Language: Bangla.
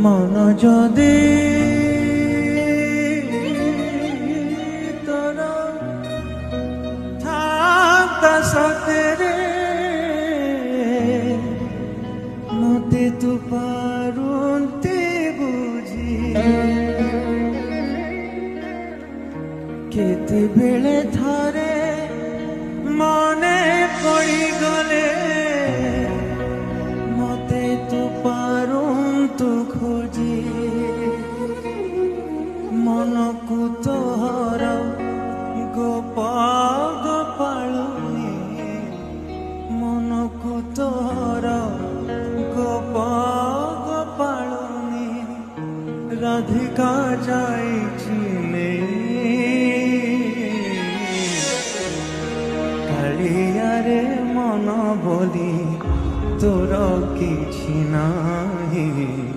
মন যদি তোর থাকা সতেরে মতে তু পারুন্তে বুঝি কেতেবেলে থরে মনে পড়ি গলে মতে তু পারুন্তু খোঁজি মনকু তোহর গোপ গোপালুনি মনকু তোহর গোপ গোপালুনি রাধিকা যাইছি কালিয়ারে মন বলি তোর কিছু নাই।